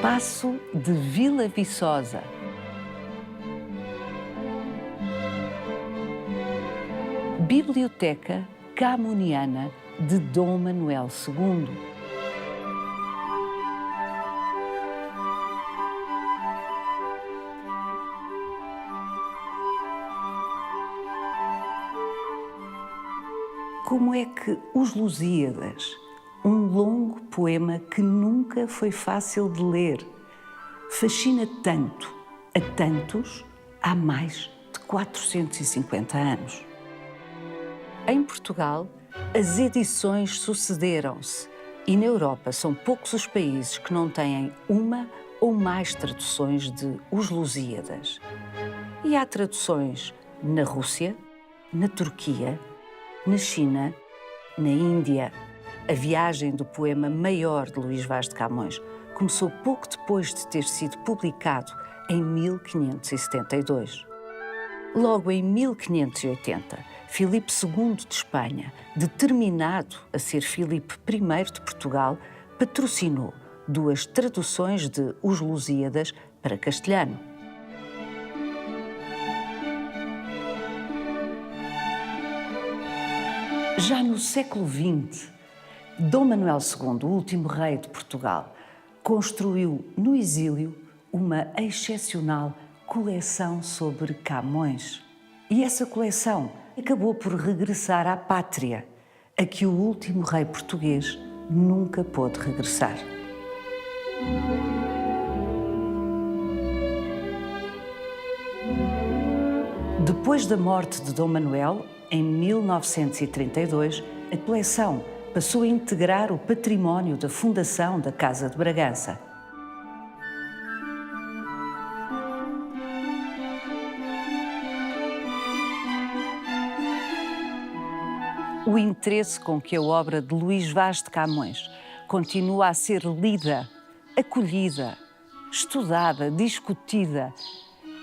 Paço de Vila Viçosa. Biblioteca Camoniana de Dom Manuel II. Como é que Os Lusíadas, um longo poema que nunca foi fácil de ler, fascina tanto a tantos há mais de 450 anos? Em Portugal, as edições sucederam-se e na Europa são poucos os países que não têm uma ou mais traduções de Os Lusíadas. E há traduções na Rússia, na Turquia, na China, na Índia. A viagem do poema maior de Luís Vaz de Camões começou pouco depois de ter sido publicado em 1572. Logo em 1580, Filipe II de Espanha, determinado a ser Filipe I de Portugal, patrocinou 2 traduções de Os Lusíadas para castelhano. Já no século XX, Dom Manuel II, o último rei de Portugal, construiu no exílio uma excepcional coleção sobre Camões. E essa coleção acabou por regressar à pátria, a que o último rei português nunca pôde regressar. Depois da morte de Dom Manuel, em 1932, a coleção passou a integrar o património da Fundação da Casa de Bragança. O interesse com que a obra de Luís Vaz de Camões continua a ser lida, acolhida, estudada, discutida,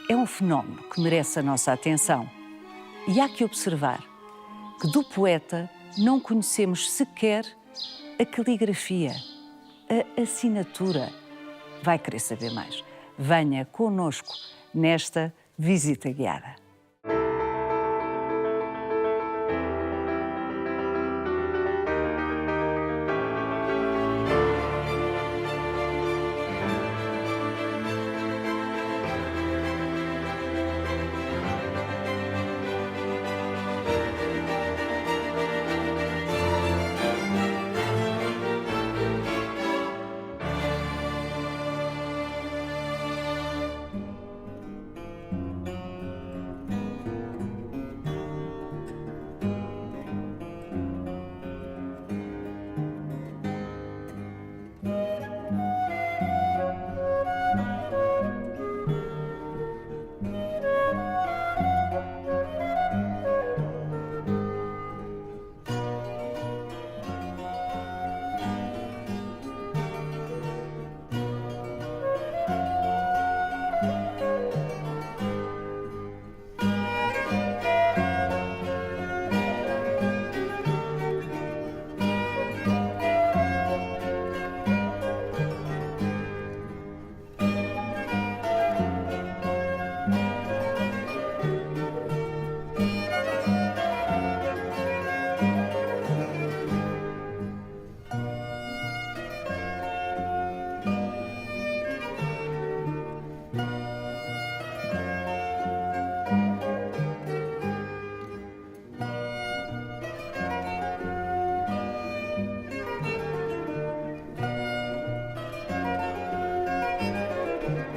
é um fenómeno que merece a nossa atenção. E há que observar que do poeta não conhecemos sequer a caligrafia, a assinatura. Vai querer saber mais? Venha connosco nesta visita guiada.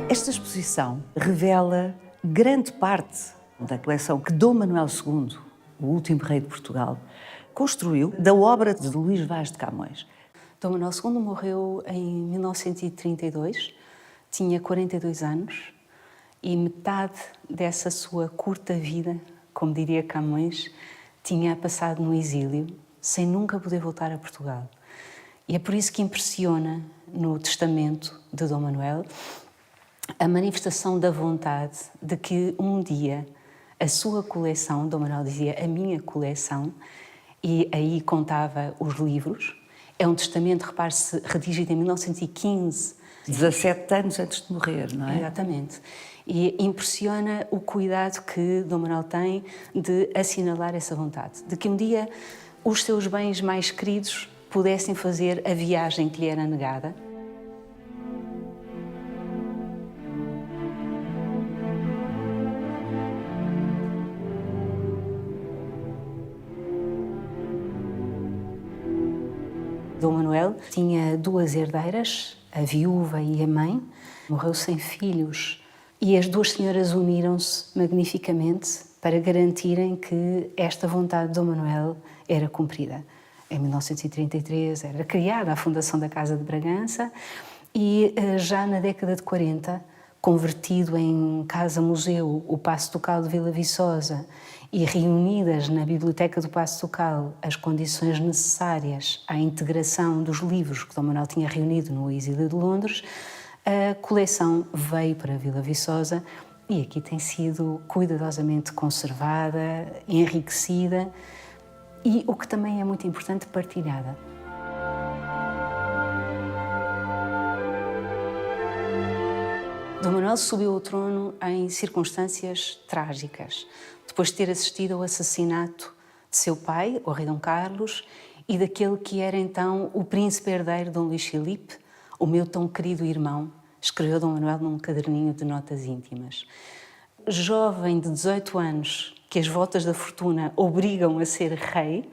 Esta exposição revela grande parte da coleção que Dom Manuel II, o último rei de Portugal, construiu da obra de Luís Vaz de Camões. Dom Manuel II morreu em 1932, tinha 42 anos e metade dessa sua curta vida, como diria Camões, tinha passado no exílio, sem nunca poder voltar a Portugal. E é por isso que impressiona no testamento de Dom Manuel a manifestação da vontade de que um dia a sua coleção, Dom Manuel dizia a minha coleção, e aí contava os livros. É um testamento, repare-se, redigido em 1915, 17 anos antes de morrer, não é? Exatamente. E impressiona o cuidado que Dom Manuel tem de assinalar essa vontade, de que um dia os seus bens mais queridos pudessem fazer a viagem que lhe era negada. Dom Manuel tinha duas herdeiras, a viúva e a mãe. Morreu sem filhos e as duas senhoras uniram-se magnificamente para garantirem que esta vontade de Dom Manuel era cumprida. Em 1933 era criada a fundação da Casa de Bragança e já na década de 40, convertido em casa-museu o Paço Ducal de Vila Viçosa e reunidas na Biblioteca do Paço Ducal as condições necessárias à integração dos livros que Dom Manuel tinha reunido no exílio de Londres, a coleção veio para Vila Viçosa e aqui tem sido cuidadosamente conservada, enriquecida e, o que também é muito importante, partilhada. Dom Manuel subiu ao trono em circunstâncias trágicas, depois de ter assistido ao assassinato de seu pai, o rei Dom Carlos, e daquele que era então o príncipe herdeiro Dom Luís Filipe, o meu tão querido irmão, escreveu Dom Manuel num caderninho de notas íntimas. Jovem de 18 anos, que as voltas da fortuna obrigam a ser rei,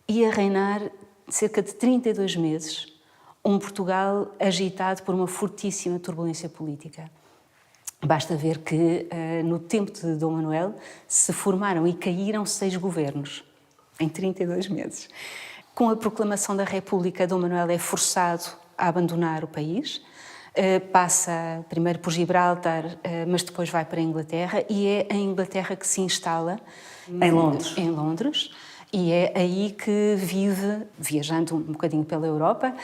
e a reinar cerca de 32 meses, um Portugal agitado por uma fortíssima turbulência política. Basta ver que, no tempo de Dom Manuel, se formaram e caíram 6 governos, em 32 meses. Com a proclamação da República, Dom Manuel é forçado a abandonar o país, passa primeiro por Gibraltar, mas depois vai para a Inglaterra, e é em Inglaterra que se instala. Em Londres. Em Londres. E é aí que vive, viajando um bocadinho pela Europa,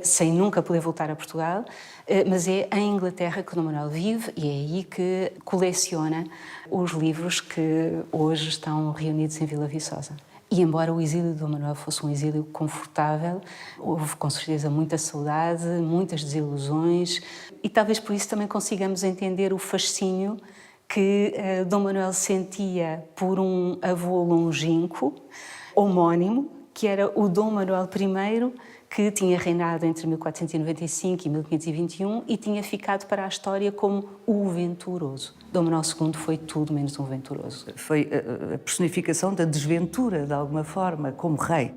sem nunca poder voltar a Portugal, mas é em Inglaterra que Dom Manuel vive e é aí que coleciona os livros que hoje estão reunidos em Vila Viçosa. E embora o exílio de Dom Manuel fosse um exílio confortável, houve com certeza muita saudade, muitas desilusões e talvez por isso também consigamos entender o fascínio que Dom Manuel sentia por um avô longínquo, homónimo, que era o Dom Manuel I, que tinha reinado entre 1495 e 1521 e tinha ficado para a história como o Venturoso. Dom Manuel II foi tudo menos um venturoso. Foi a personificação da desventura, de alguma forma, como rei.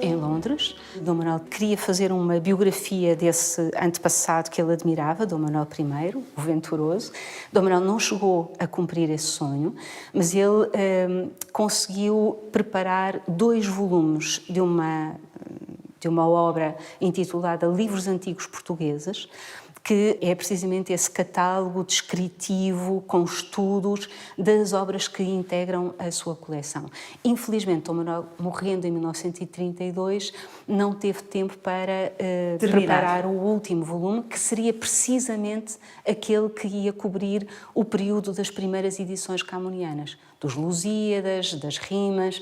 Em Londres, Dom Manuel queria fazer uma biografia desse antepassado que ele admirava, Dom Manuel I, o Venturoso. Dom Manuel não chegou a cumprir esse sonho, mas ele conseguiu preparar 2 volumes de uma obra intitulada Livros Antigos Portugueses, que é precisamente esse catálogo descritivo, com estudos das obras que integram a sua coleção. Infelizmente, Dom Manuel, morrendo em 1932, não teve tempo para preparar o último volume, que seria precisamente aquele que ia cobrir o período das primeiras edições camonianas, dos Lusíadas, das rimas,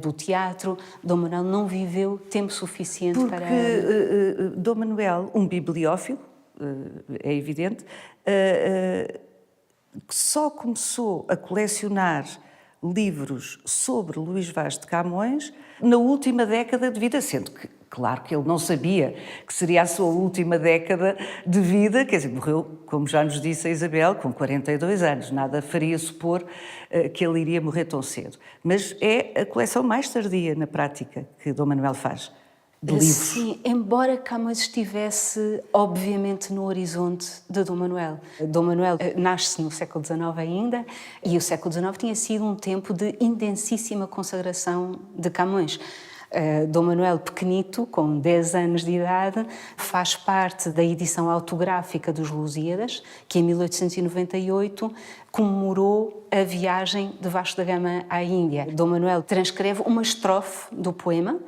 do teatro. Dom Manuel não viveu tempo suficiente para... Porque Dom Manuel, um bibliófilo, é evidente, que só começou a colecionar livros sobre Luís Vaz de Camões na última década de vida, sendo que, claro que ele não sabia que seria a sua última década de vida, quer dizer, morreu, como já nos disse a Isabel, com 42 anos, nada faria supor que ele iria morrer tão cedo. Mas é a coleção mais tardia, na prática, que Dom Manuel faz. De livros. Sim, embora Camões estivesse, obviamente, no horizonte de Dom Manuel. Dom Manuel nasce no século XIX ainda, e o século XIX tinha sido um tempo de intensíssima consagração de Camões. Dom Manuel pequenito, com 10 anos de idade, faz parte da edição autográfica dos Lusíadas, que em 1898 comemorou a viagem de Vasco da Gama à Índia. Dom Manuel transcreve uma estrofe do poema,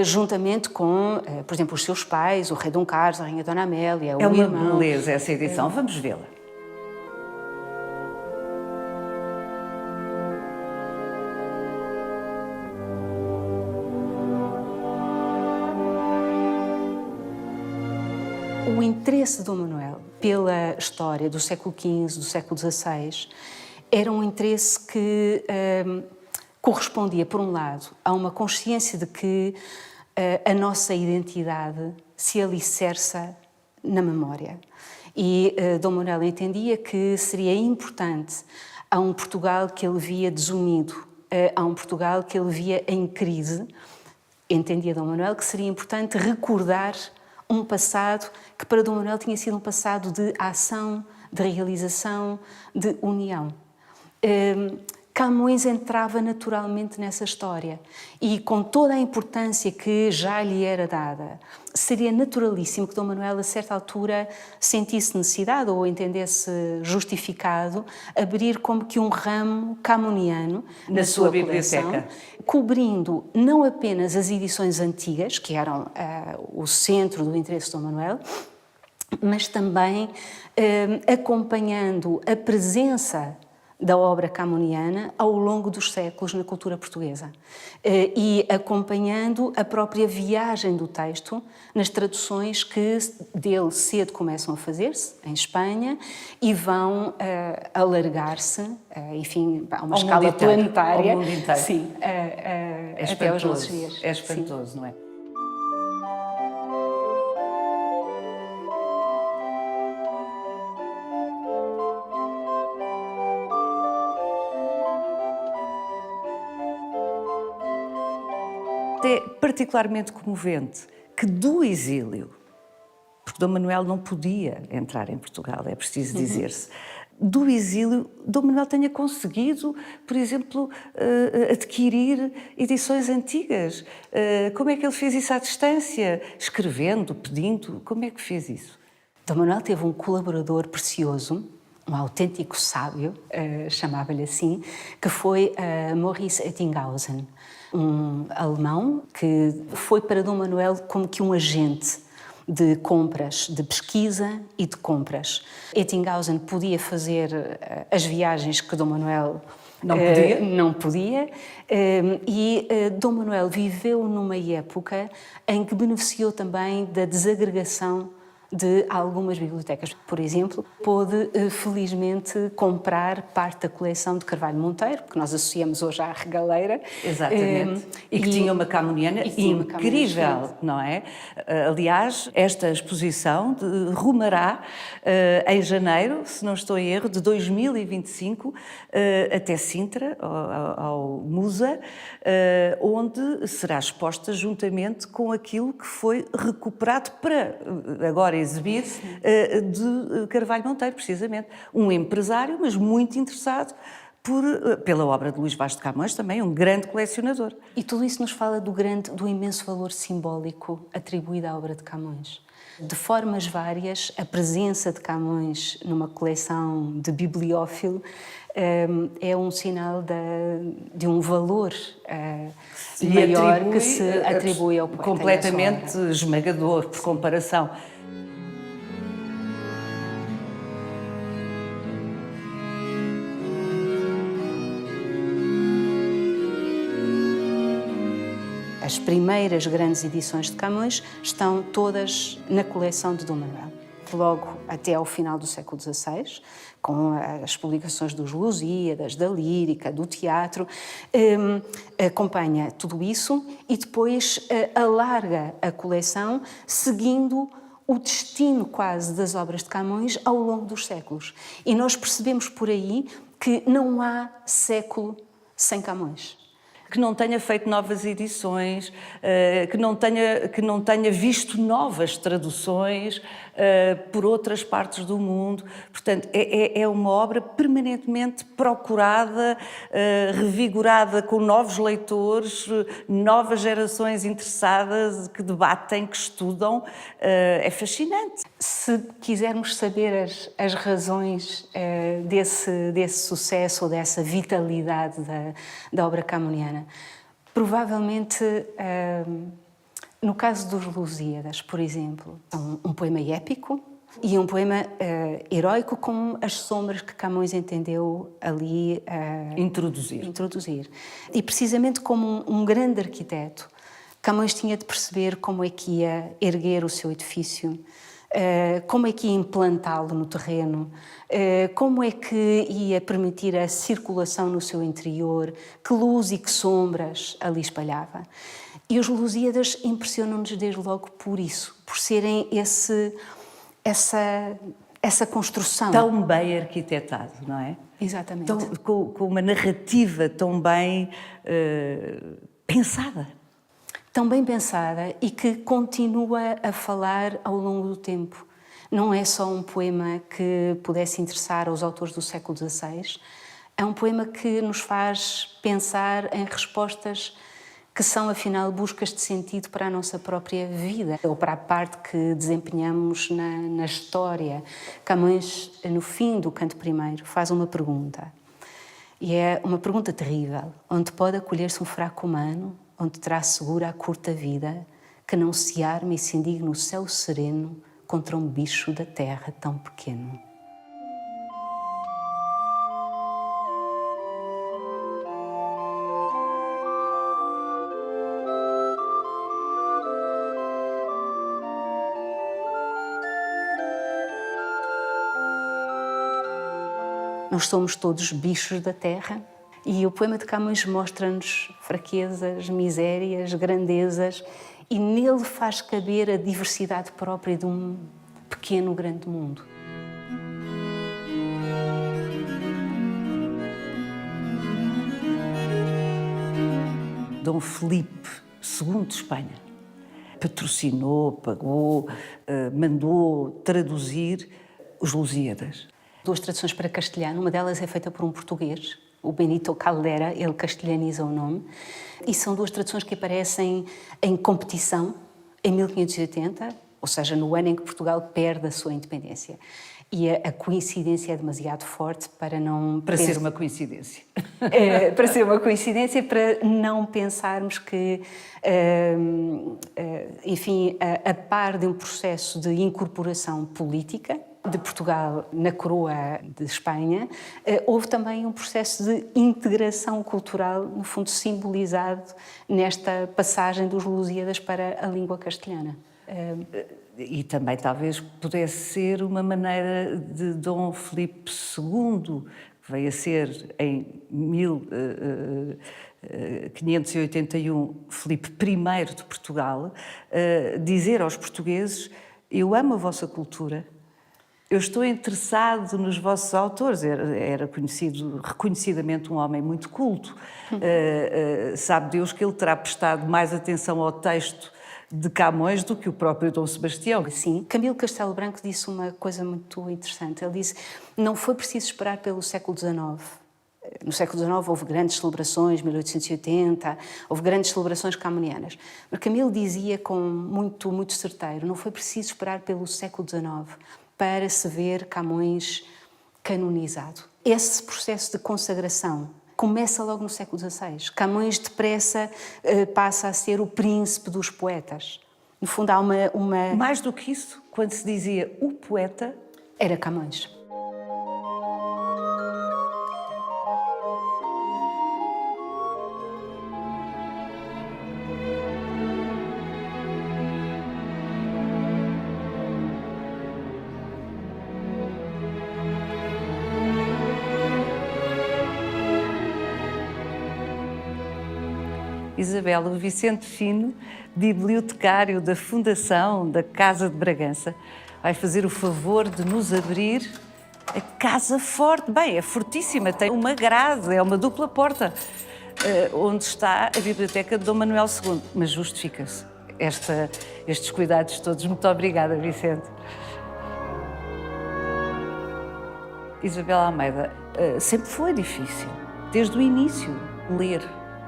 juntamente com, por exemplo, os seus pais, o rei Dom Carlos, a rainha Dona Amélia, o irmão. É uma beleza essa edição, vamos vê-la. O interesse de Dom Manuel pela história do século XV, do século XVI, era um interesse que correspondia, por um lado, a uma consciência de que a nossa identidade se alicerça na memória. E Dom Manuel entendia que seria importante a um Portugal que ele via desunido, a um Portugal que ele via em crise. Entendia Dom Manuel que seria importante recordar um passado que para Dom Manuel tinha sido um passado de ação, de realização, de união. Camões entrava naturalmente nessa história e, com toda a importância que já lhe era dada, seria naturalíssimo que Dom Manuel, a certa altura, sentisse necessidade ou entendesse justificado abrir como que um ramo camoniano na sua biblioteca, cobrindo não apenas as edições antigas, que eram o centro do interesse de Dom Manuel, mas também acompanhando a presença da obra camoniana ao longo dos séculos na cultura portuguesa e acompanhando a própria viagem do texto nas traduções que dele cedo começam a fazer-se em Espanha e vão alargar-se, enfim, a uma escala planetária. Ao mundo inteiro. Sim, até aos nossos dias. É espantoso, sim. Não é? É particularmente comovente que do exílio, porque Dom Manuel não podia entrar em Portugal, é preciso dizer-se, do exílio, Dom Manuel tenha conseguido, por exemplo, adquirir edições antigas. Como é que ele fez isso à distância? Escrevendo, pedindo? Como é que fez isso? Dom Manuel teve um colaborador precioso, um autêntico sábio, chamava-lhe assim, que foi Maurice Ettinghausen, um alemão que foi para Dom Manuel como que um agente de compras, de pesquisa e de compras. Ettinghausen podia fazer as viagens que Dom Manuel não podia e Dom Manuel viveu numa época em que beneficiou também da desagregação de algumas bibliotecas. Por exemplo, pôde felizmente comprar parte da coleção de Carvalho Monteiro, que nós associamos hoje à Regaleira. Exatamente. E que tinha uma camoniana incrível, não é? Aliás, esta exposição rumará em janeiro, se não estou em erro, de 2025, até Sintra, ao Musa, onde será exposta juntamente com aquilo que foi recuperado para agora exibir de Carvalho Monteiro, precisamente. Um empresário, mas muito interessado pela obra de Luís Vaz de Camões, também um grande colecionador. E tudo isso nos fala do imenso valor simbólico atribuído à obra de Camões. De formas várias, a presença de Camões numa coleção de bibliófilo é um sinal de um valor maior que se atribui ao poeta. Completamente esmagador, por comparação. As primeiras grandes edições de Camões estão todas na coleção de Dom Manuel. Logo até ao final do século XVI, com as publicações dos Lusíadas, da lírica, do teatro, acompanha tudo isso e depois alarga a coleção seguindo o destino quase das obras de Camões ao longo dos séculos. E nós percebemos por aí que não há século sem Camões. que não tenha feito novas edições, que não tenha visto novas traduções por outras partes do mundo. Portanto, é uma obra permanentemente procurada, revigorada com novos leitores, novas gerações interessadas que debatem, que estudam. É fascinante. Se quisermos saber as razões desse sucesso ou dessa vitalidade da obra camoniana, provavelmente, no caso dos Lusíadas, por exemplo, um poema épico e um poema heroico com as sombras que Camões entendeu ali introduzir. E precisamente como um grande arquiteto, Camões tinha de perceber como é que ia erguer o seu edifício, como é que ia implantá-lo no terreno, como é que ia permitir a circulação no seu interior, que luz e que sombras ali espalhava. E os Lusíadas impressionam-nos desde logo por isso, por serem essa construção. Tão bem arquitetado, não é? Exatamente. Com uma narrativa tão bem pensada. Tão bem pensada e que continua a falar ao longo do tempo. Não é só um poema que pudesse interessar aos autores do século XVI, é um poema que nos faz pensar em respostas que são, afinal, buscas de sentido para a nossa própria vida, ou para a parte que desempenhamos na história. Camões, no fim do canto primeiro, faz uma pergunta. E é uma pergunta terrível, onde pode acolher-se um fraco humano, onde terá segura a curta vida, que não se arme e se indigne o céu sereno contra um bicho da terra tão pequeno. Nós somos todos bichos da terra. E o poema de Camões mostra-nos fraquezas, misérias, grandezas, e nele faz caber a diversidade própria de um pequeno, grande mundo. Dom Filipe II de Espanha patrocinou, pagou, mandou traduzir os Lusíadas. 2 traduções para castelhano, uma delas é feita por um português, o Benito Caldera, ele castelhaniza o nome, e são 2 traduções que aparecem em competição em 1580, ou seja, no ano em que Portugal perde a sua independência. E a coincidência é demasiado forte para não... Para ser uma coincidência. Para ser uma coincidência, para não pensarmos que, enfim, a par de um processo de incorporação política de Portugal na coroa de Espanha, houve também um processo de integração cultural, no fundo simbolizado nesta passagem dos Lusíadas para a língua castelhana. E também talvez pudesse ser uma maneira de Dom Filipe II, que veio a ser em 1581 Filipe I de Portugal, dizer aos portugueses: eu amo a vossa cultura, eu estou interessado nos vossos autores. Era reconhecidamente um homem muito culto. Sabe Deus que ele terá prestado mais atenção ao texto de Camões do que o próprio Dom Sebastião. Sim, Camilo Castelo Branco disse uma coisa muito interessante. Ele disse: não foi preciso esperar pelo século XIX. No século XIX houve grandes celebrações, 1880, houve grandes celebrações camonianas. Mas Camilo dizia com muito certeiro: não foi preciso esperar pelo século XIX para se ver Camões canonizado. Esse processo de consagração começa logo no século XVI. Camões depressa passa a ser o príncipe dos poetas. No fundo há uma... Mais do que isso, quando se dizia o poeta... Era Camões. Isabel, o Vicente Fino, bibliotecário da Fundação da Casa de Bragança, vai fazer o favor de nos abrir a Casa Forte. Bem, é fortíssima, tem uma grade, é uma dupla porta. onde está a Biblioteca de Dom Manuel II, mas justifica-se estes cuidados todos. Muito obrigada, Vicente. Isabel Almeida, sempre foi difícil, desde o início, ler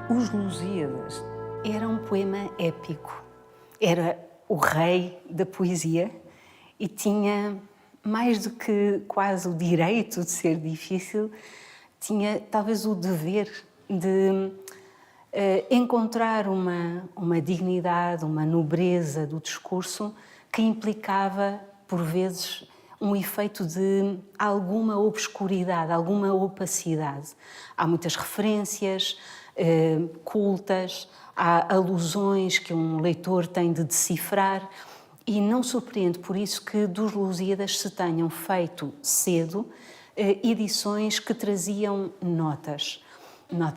Os Lusíadas. Era um poema épico. Era o rei da poesia e tinha, mais do que quase o direito de ser difícil, tinha talvez o dever de encontrar uma dignidade, uma nobreza do discurso que implicava, por vezes, um efeito de alguma obscuridade, alguma opacidade. Há muitas referências cultas, há alusões que um leitor tem de decifrar e não surpreende por isso que dos Lusíadas se tenham feito cedo edições que traziam notas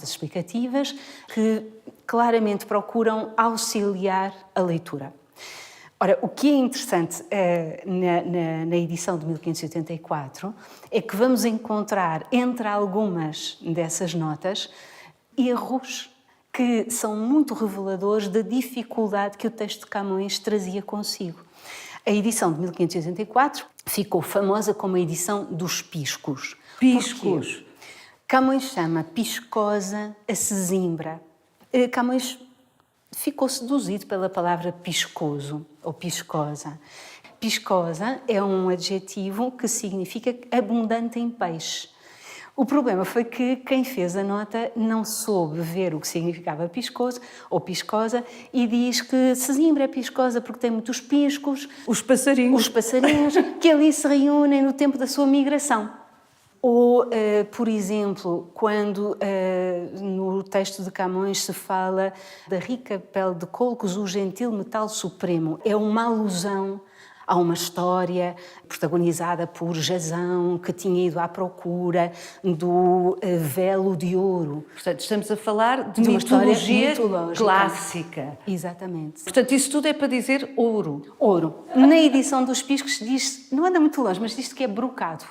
explicativas que claramente procuram auxiliar a leitura. Ora, o que é interessante na edição de 1584 é que vamos encontrar entre algumas dessas notas erros que são muito reveladores da dificuldade que o texto de Camões trazia consigo. A edição de 1584 ficou famosa como a edição dos piscos. Piscos. Porquê? Camões chama piscosa a sesimbra. Camões ficou seduzido pela palavra piscoso ou piscosa. Piscosa é um adjetivo que significa abundante em peixe. O problema foi que quem fez a nota não soube ver o que significava piscoso ou piscosa e diz que Sesimbra é piscosa porque tem muitos piscos. Os passarinhos que ali se reúnem no tempo da sua migração. Ou, por exemplo, quando no texto de Camões se fala da rica pele de colcos, o gentil metal supremo. É uma alusão a uma história protagonizada por Jasão, que tinha ido à procura do velo de ouro. Portanto, estamos a falar de uma mitologia mitológica clássica. Exatamente. Portanto, isso tudo é para dizer ouro. Ouro. Na edição dos piscos diz, não anda muito longe, mas diz que é brocado.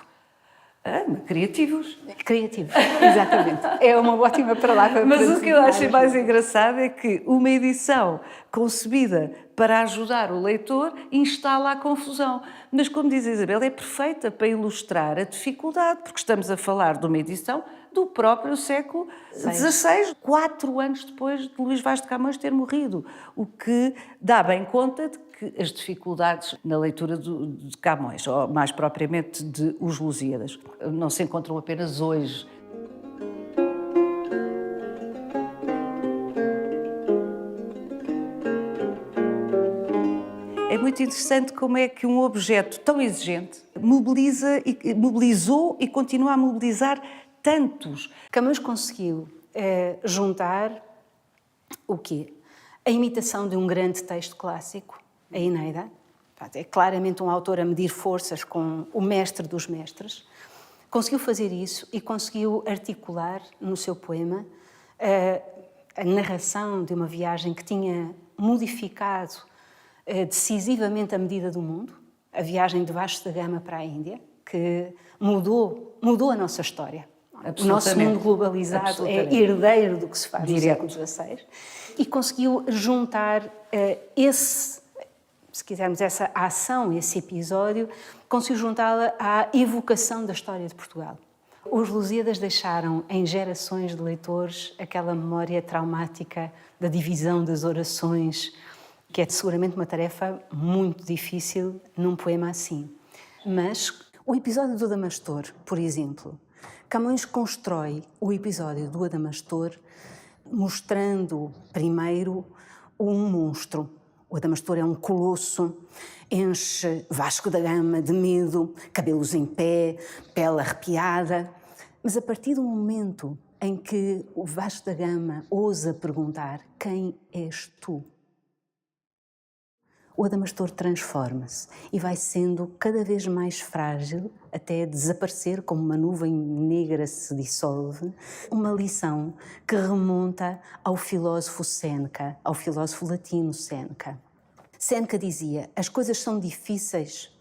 Criativos. Criativos, exatamente. É uma ótima palavra. Mas o que eu acho mais engraçado é que uma edição concebida para ajudar o leitor instala a confusão. Mas, como diz a Isabel, é perfeita para ilustrar a dificuldade, porque estamos a falar de uma edição do próprio século XVI, 4 anos depois de Luís Vaz de Camões ter morrido, o que dá bem conta de que as dificuldades na leitura de Camões, ou mais propriamente de Os Lusíadas, não se encontram apenas hoje. É muito interessante como é que um objeto tão exigente mobilizou e continua a mobilizar tantos. Camões conseguiu juntar o quê? A imitação de um grande texto clássico, a Eneida. É claramente um autor a medir forças com o mestre dos mestres. Conseguiu fazer isso e conseguiu articular no seu poema a narração de uma viagem que tinha modificado decisivamente a medida do mundo, a viagem de Vasco da Gama para a Índia, que mudou a nossa história. O nosso mundo globalizado é herdeiro do que se faz no século XVI e conseguiu juntar se quisermos, essa ação, esse episódio, conseguiu juntá-la à evocação da história de Portugal. Os Lusíadas deixaram em gerações de leitores aquela memória traumática da divisão das orações, que é seguramente uma tarefa muito difícil num poema assim. Mas o episódio do Adamastor, por exemplo, Camões constrói o episódio do Adamastor mostrando primeiro um monstro. O Adamastor é um colosso, enche Vasco da Gama de medo, cabelos em pé, pele arrepiada. Mas a partir do momento em que o Vasco da Gama ousa perguntar: quem és tu? O Adamastor transforma-se e vai sendo cada vez mais frágil até desaparecer como uma nuvem negra se dissolve. Uma lição que remonta ao filósofo Sêneca, ao filósofo latino Sêneca. Sêneca dizia: as coisas são difíceis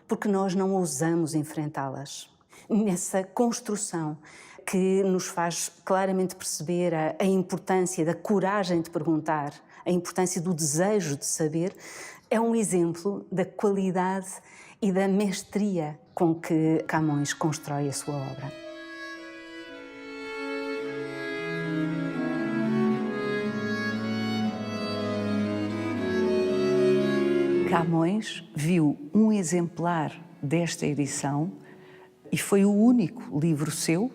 porque nós não ousamos enfrentá-las. Nessa construção que nos faz claramente perceber a importância da coragem de perguntar, a importância do desejo de saber, é um exemplo da qualidade e da mestria com que Camões constrói a sua obra. Camões viu um exemplar desta edição e foi o único livro seu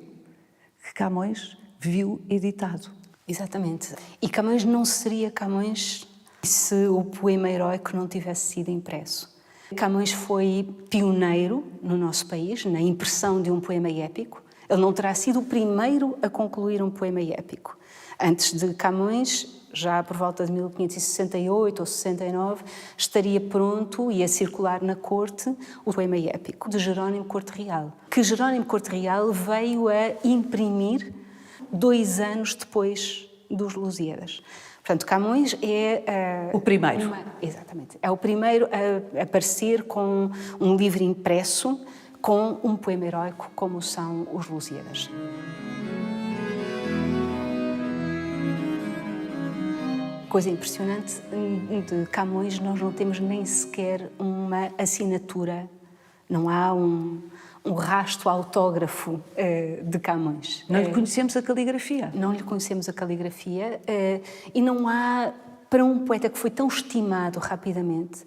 que Camões viu editado. Exatamente. E Camões não seria Camões se o poema heróico não tivesse sido impresso. Camões foi pioneiro no nosso país na impressão de um poema épico. Ele não terá sido o primeiro a concluir um poema épico. Antes de Camões, já por volta de 1568 ou 69, estaria pronto e a circular na corte o poema épico de Jerónimo Corte Real, que Jerónimo Corte Real veio a imprimir 2 anos depois dos Lusíadas. Portanto, Camões é o primeiro. Exatamente. É o primeiro a aparecer com um livro impresso com um poema heróico como são os Lusíadas. Coisa impressionante de Camões, nós não temos nem sequer uma assinatura, não há um rastro autógrafo de Camões. Não lhe conhecemos a caligrafia. Não lhe conhecemos a caligrafia e não há, para um poeta que foi tão estimado rapidamente,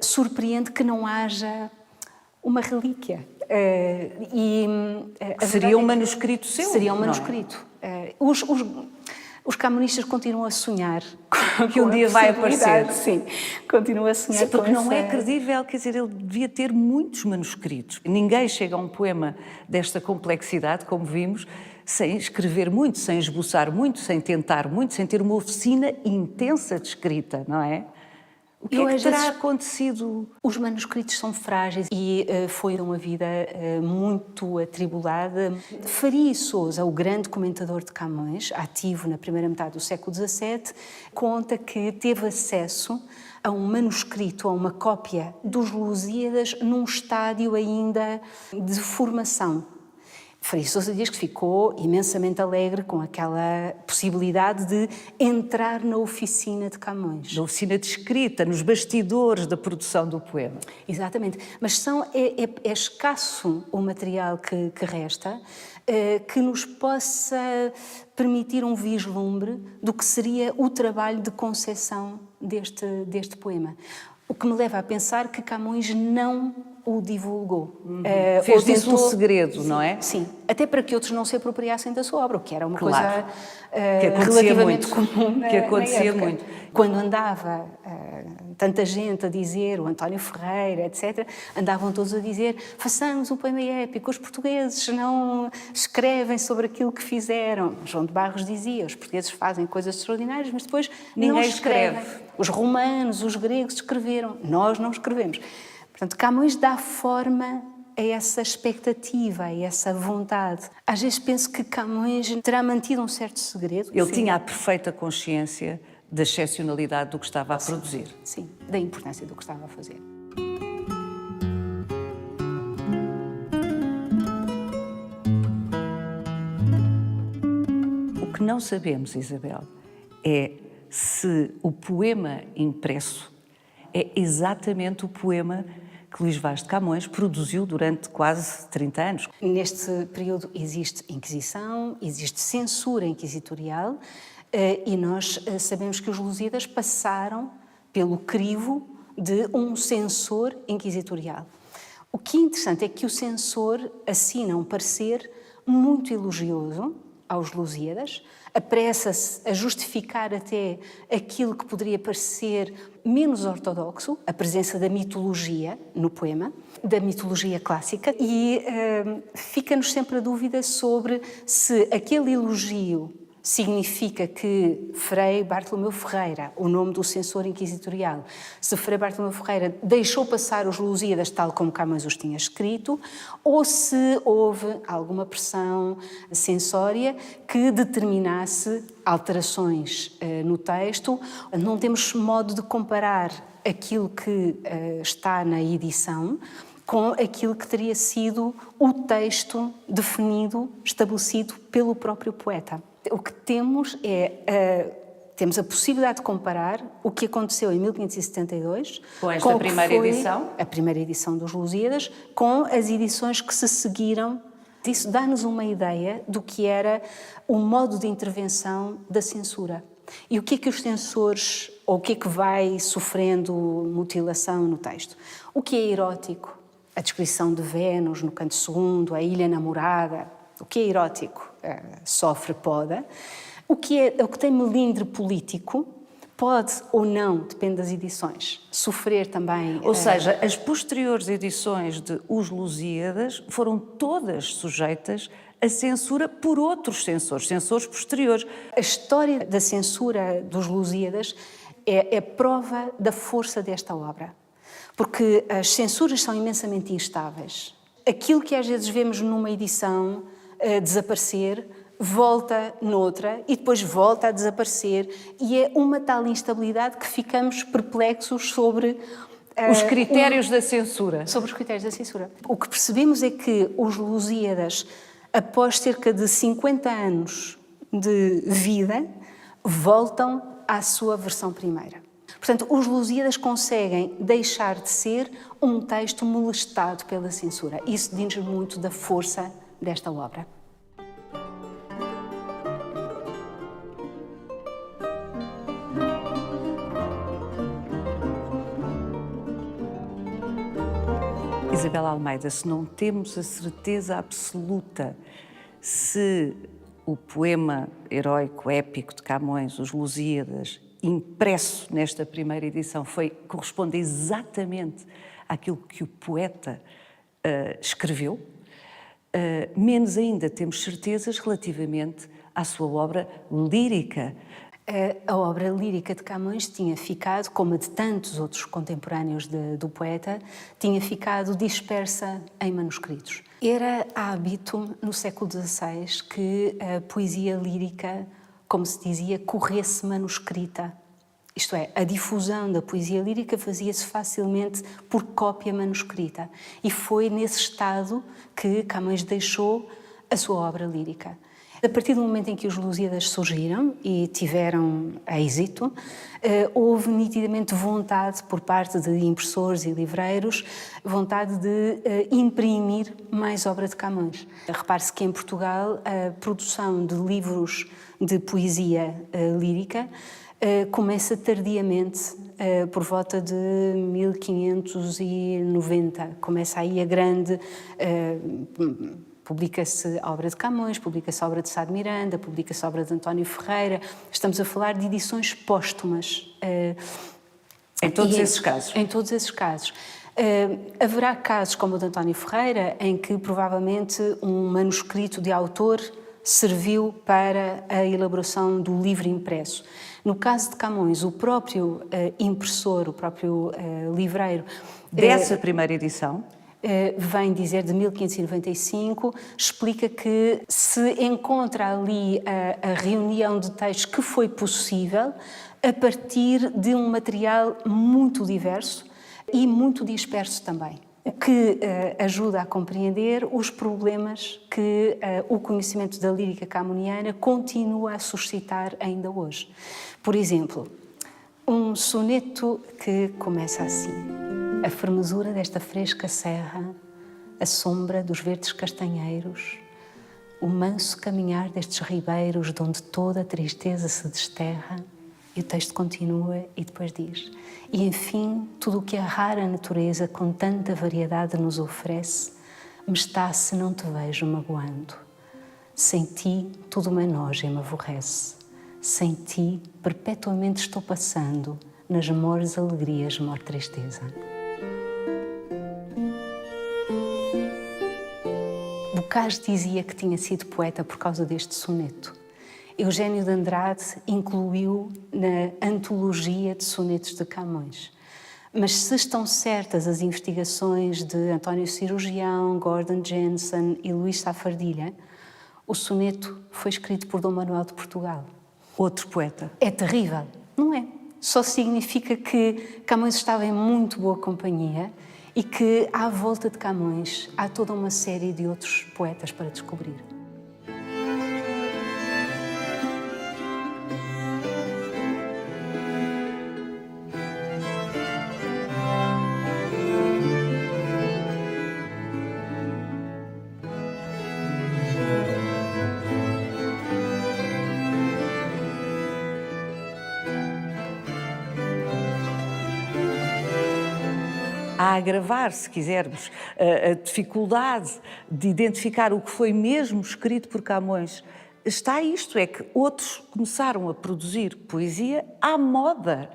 surpreende que não haja uma relíquia. Seria um manuscrito seu? Seria um manuscrito. Os camonistas continuam a sonhar que um dia vai aparecer. Sim, continuam a sonhar. Sim, porque não é credível, quer dizer, ele devia ter muitos manuscritos. Ninguém chega a um poema desta complexidade, como vimos, sem escrever muito, sem esboçar muito, sem tentar muito, sem ter uma oficina intensa de escrita, não é? O que é que terá acontecido? Os manuscritos são frágeis e foi uma vida muito atribulada. Faria Sousa, o grande comentador de Camões, ativo na primeira metade do século XVII, conta que teve acesso a um manuscrito, a uma cópia dos Lusíadas num estádio ainda de formação. Faria Sousa diz que ficou imensamente alegre com aquela possibilidade de entrar na oficina de Camões. Na oficina de escrita, nos bastidores da produção do poema. Exatamente. Mas é escasso o material que resta que nos possa permitir um vislumbre do que seria o trabalho de concepção deste poema. O que me leva a pensar que Camões não o divulgou. Fez disso um segredo, não é? Sim, até para que outros não se apropriassem da sua obra, o que era uma claro. Coisa que relativamente muito. comum que acontecia muito. Quando andava tanta gente a dizer, o António Ferreira, etc., andavam todos a dizer, façamos um poema épico, os portugueses não escrevem sobre aquilo que fizeram. João de Barros dizia, os portugueses fazem coisas extraordinárias, mas depois ninguém não escreve. Os romanos, os gregos escreveram, nós não escrevemos. Portanto, Camões dá forma a essa expectativa, a essa vontade. Às vezes penso que Camões terá mantido um certo segredo. Ele tinha a perfeita consciência da excepcionalidade do que estava a produzir. Sim, da importância do que estava a fazer. O que não sabemos, Isabel, é se o poema impresso é exatamente o poema que Luís Vaz de Camões produziu durante quase 30 anos. Neste período existe Inquisição, existe censura inquisitorial e nós sabemos que os Lusíadas passaram pelo crivo de um censor inquisitorial. O que é interessante é que o censor assina um parecer muito elogioso aos Lusíadas, apressa-se a justificar até aquilo que poderia parecer menos ortodoxo, a presença da mitologia no poema, da mitologia clássica, e fica-nos sempre a dúvida sobre se aquele elogio significa que Frei Bartolomeu Ferreira, o nome do censor inquisitorial, se Frei Bartolomeu Ferreira deixou passar os Lusíadas tal como Camões os tinha escrito, ou se houve alguma pressão censória que determinasse alterações no texto. Não temos modo de comparar aquilo que está na edição com aquilo que teria sido o texto definido, estabelecido pelo próprio poeta. O que temos temos a possibilidade de comparar o que aconteceu em 1572 com esta primeira edição, a primeira edição dos Lusíadas, com as edições que se seguiram. Isso dá-nos uma ideia do que era o modo de intervenção da censura. E o que é que os censores, ou o que é que vai sofrendo mutilação no texto? O que é erótico? A descrição de Vênus no canto segundo, a ilha namorada. O que é erótico? Sofre poda. O que tem melindre político pode ou não, depende das edições, sofrer também... Ou seja, as posteriores edições de Os Lusíadas foram todas sujeitas a censura por outros censores posteriores. A história da censura dos Lusíadas é prova da força desta obra, porque as censuras são imensamente instáveis. Aquilo que às vezes vemos numa edição desaparecer, volta noutra e depois volta a desaparecer, e é uma tal instabilidade que ficamos perplexos sobre os critérios da censura. Sobre os critérios da censura. O que percebemos é que os Lusíadas, após cerca de 50 anos de vida, voltam à sua versão primeira. Portanto, os Lusíadas conseguem deixar de ser um texto molestado pela censura. Isso diz muito da força desta obra. Isabel Almeida, se não temos a certeza absoluta se o poema heróico, épico de Camões, Os Lusíadas, impresso nesta primeira edição, corresponde exatamente àquilo que o poeta escreveu, menos ainda temos certezas relativamente à sua obra lírica. A obra lírica de Camões tinha ficado, como a de tantos outros contemporâneos do poeta, tinha ficado dispersa em manuscritos. Era hábito no século XVI que a poesia lírica, como se dizia, corresse manuscrita. Isto é, a difusão da poesia lírica fazia-se facilmente por cópia manuscrita. E foi nesse estado que Camões deixou a sua obra lírica. A partir do momento em que os Lusíadas surgiram e tiveram êxito, houve nitidamente vontade por parte de impressores e livreiros, vontade de imprimir mais obra de Camões. Repare-se que em Portugal a produção de livros de poesia lírica começa tardiamente, por volta de 1590. Começa aí a grande... Publica-se a obra de Camões, publica-se a obra de Sá de Miranda, publica-se a obra de António Ferreira. Estamos a falar de edições póstumas. Em todos esses casos? Em todos esses casos. Haverá casos como o de António Ferreira, em que provavelmente um manuscrito de autor serviu para a elaboração do livro impresso. No caso de Camões, o próprio impressor, o próprio livreiro... Dessa primeira edição? Vem dizer, de 1595, explica que se encontra ali a reunião de textos que foi possível a partir de um material muito diverso e muito disperso também, o que ajuda a compreender os problemas que o conhecimento da lírica camoniana continua a suscitar ainda hoje. Por exemplo, um soneto que começa assim: a fermosura desta fresca serra, a sombra dos verdes castanheiros, o manso caminhar destes ribeiros de onde toda a tristeza se desterra. E o texto continua e depois diz: e enfim, tudo o que a rara natureza com tanta variedade nos oferece, me está se não te vejo magoando. Sem ti tudo me enoja e me aborrece. Sem ti perpetuamente estou passando, nas mores alegrias mor tristeza. Bocage dizia que tinha sido poeta por causa deste soneto. Eugênio de Andrade incluiu na antologia de sonetos de Camões. Mas se estão certas as investigações de António Cirurgião, Gordon Jensen e Luís Safardilha, o soneto foi escrito por Dom Manuel de Portugal. Outro poeta. É terrível, não é? Só significa que Camões estava em muito boa companhia e que à volta de Camões há toda uma série de outros poetas para descobrir. A agravar, se quisermos, a dificuldade de identificar o que foi mesmo escrito por Camões, está isto, é que outros começaram a produzir poesia à moda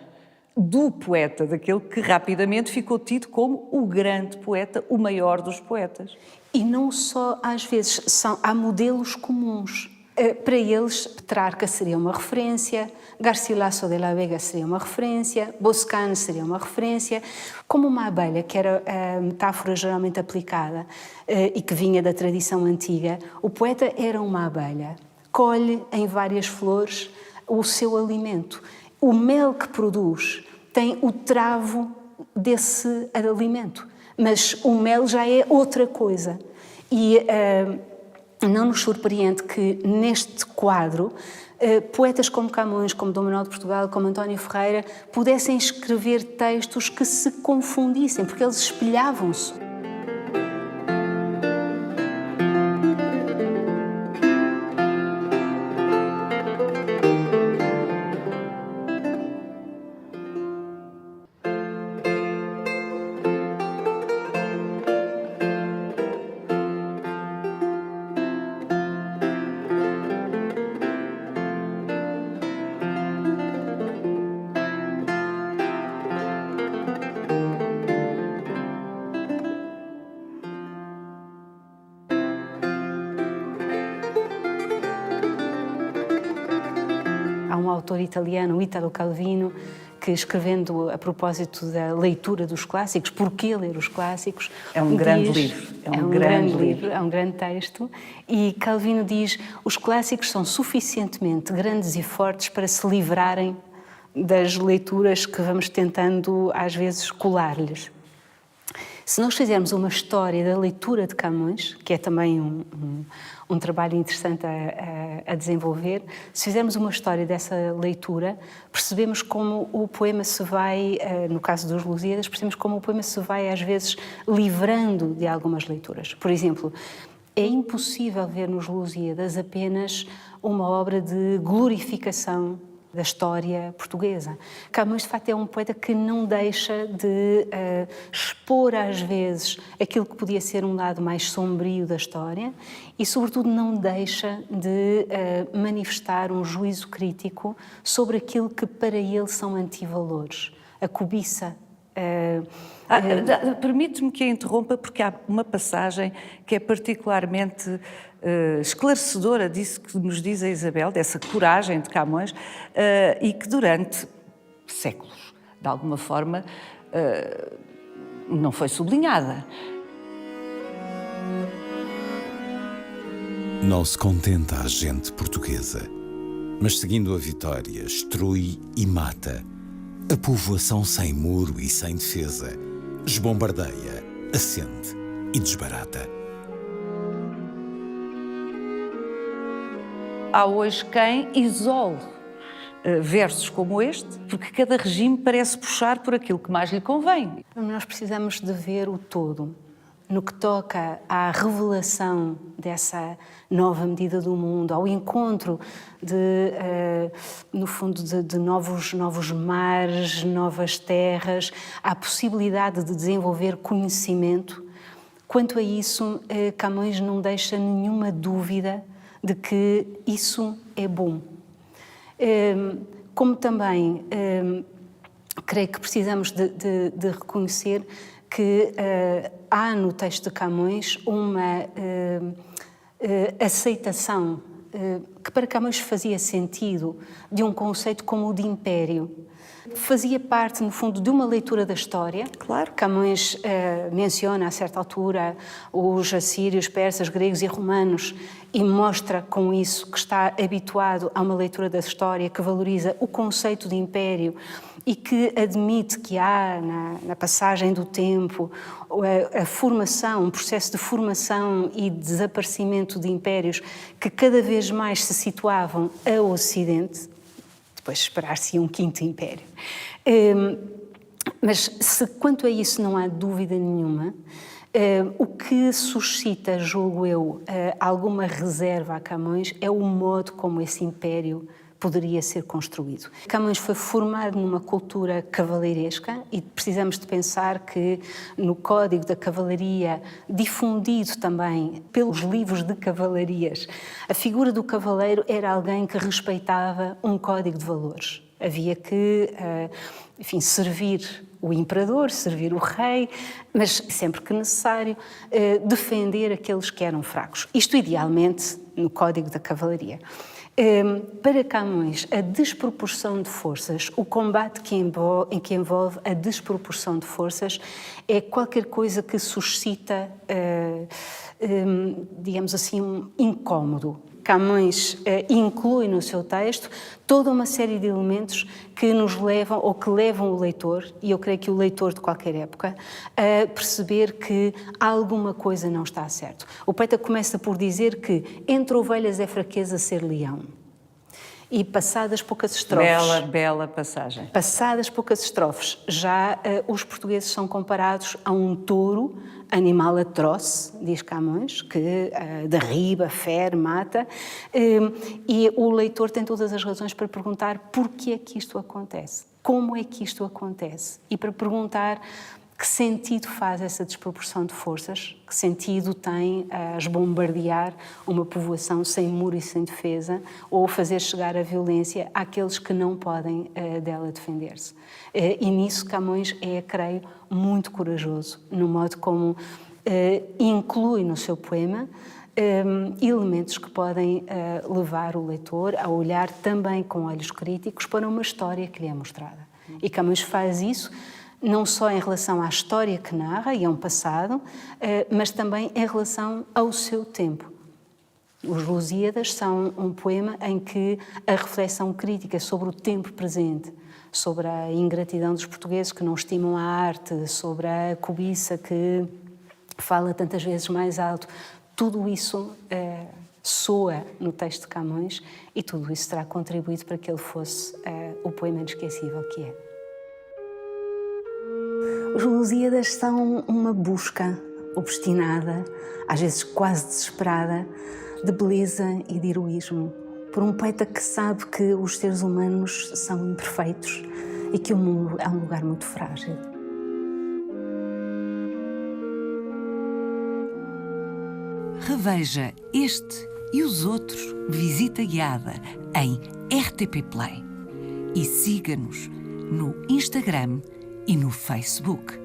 do poeta, daquele que rapidamente ficou tido como o grande poeta, o maior dos poetas. E não só, às vezes, há modelos comuns. Para eles, Petrarca seria uma referência, Garcilaso de la Vega seria uma referência, Boscan seria uma referência, como uma abelha, que era a metáfora geralmente aplicada e que vinha da tradição antiga. O poeta era uma abelha, colhe em várias flores o seu alimento. O mel que produz tem o travo desse alimento, mas o mel já é outra coisa. E não nos surpreende que neste quadro poetas como Camões, como Dom Manuel de Portugal, como António Ferreira pudessem escrever textos que se confundissem, porque eles espelhavam-se. Há um autor italiano, Italo Calvino, que escrevendo a propósito da leitura dos clássicos, porquê ler os clássicos... É um grande livro. É um grande livro, é um grande texto. E Calvino diz, os clássicos são suficientemente grandes e fortes para se livrarem das leituras que vamos tentando, às vezes, colar-lhes. Se nós fizermos uma história da leitura de Camões, que é também um trabalho interessante a desenvolver, se fizermos uma história dessa leitura, percebemos como o poema se vai, no caso dos Lusíadas, percebemos como o poema se vai, às vezes, livrando de algumas leituras. Por exemplo, é impossível ver nos Lusíadas apenas uma obra de glorificação da história portuguesa. Camões, de facto, é um poeta que não deixa de expor, às vezes, aquilo que podia ser um lado mais sombrio da história e, sobretudo, não deixa de manifestar um juízo crítico sobre aquilo que, para ele, são antivalores. A cobiça. Permite-me que a interrompa, porque há uma passagem que é particularmente esclarecedora disso que nos diz a Isabel, dessa coragem de Camões, e que durante séculos, de alguma forma, não foi sublinhada. Não se contenta a gente portuguesa, mas seguindo a vitória, destrui e mata a povoação sem muro e sem defesa, esbombardeia, acende e desbarata. Há hoje quem isole versos como este, porque cada regime parece puxar por aquilo que mais lhe convém. Nós precisamos de ver o todo. No que toca à revelação dessa nova medida do mundo, ao encontro no fundo, de novos mares, novas terras, à possibilidade de desenvolver conhecimento, quanto a isso, Camões não deixa nenhuma dúvida de que isso é bom. Como também creio que precisamos de reconhecer que há no texto de Camões uma aceitação que para Camões fazia sentido de um conceito como o de império. Fazia parte, no fundo, de uma leitura da história. Claro. Camões menciona, a certa altura, os assírios, persas, gregos e romanos e mostra com isso que está habituado a uma leitura da história que valoriza o conceito de império e que admite que há, na passagem do tempo, a formação, um processo de formação e desaparecimento de impérios que cada vez mais se situavam ao Ocidente. Depois esperar-se um quinto império. Mas se quanto a isso não há dúvida nenhuma, o que suscita, julgo eu, alguma reserva a Camões é o modo como esse império poderia ser construído. Camões foi formado numa cultura cavaleiresca e precisamos de pensar que no Código da Cavalaria, difundido também pelos livros de cavalarias, a figura do cavaleiro era alguém que respeitava um código de valores. Havia que, enfim, servir o imperador, servir o rei, mas sempre que necessário, defender aqueles que eram fracos. Isto idealmente no Código da Cavalaria. Para Camões, a desproporção de forças, o combate que envolve a desproporção de forças é qualquer coisa que suscita, digamos assim, um incómodo. Camões inclui no seu texto toda uma série de elementos que nos levam, ou que levam o leitor, e eu creio que o leitor de qualquer época, a perceber que alguma coisa não está certo. O poeta começa por dizer que entre ovelhas é fraqueza ser leão. E passadas poucas estrofes... Bela passagem. Passadas poucas estrofes, já os portugueses são comparados a um touro, animal atroz, diz Camões, que derriba, fere, mata, e o leitor tem todas as razões para perguntar porquê é que isto acontece, como é que isto acontece, e para perguntar que sentido faz essa desproporção de forças, que sentido tem bombardear uma povoação sem muro e sem defesa ou fazer chegar a violência àqueles que não podem dela defender-se. E nisso Camões é, creio, muito corajoso no modo como inclui no seu poema elementos que podem levar o leitor a olhar também com olhos críticos para uma história que lhe é mostrada. E Camões faz isso não só em relação à história que narra e a um passado, mas também em relação ao seu tempo. Os Lusíadas são um poema em que a reflexão crítica sobre o tempo presente, sobre a ingratidão dos portugueses que não estimam a arte, sobre a cobiça que fala tantas vezes mais alto, tudo isso soa no texto de Camões e tudo isso terá contribuído para que ele fosse o poema inesquecível que é. Os Lusíadas são uma busca obstinada, às vezes quase desesperada, de beleza e de heroísmo, por um poeta que sabe que os seres humanos são imperfeitos e que o mundo é um lugar muito frágil. Reveja este e os outros visita guiada em RTP Play e siga-nos no Instagram e no Facebook.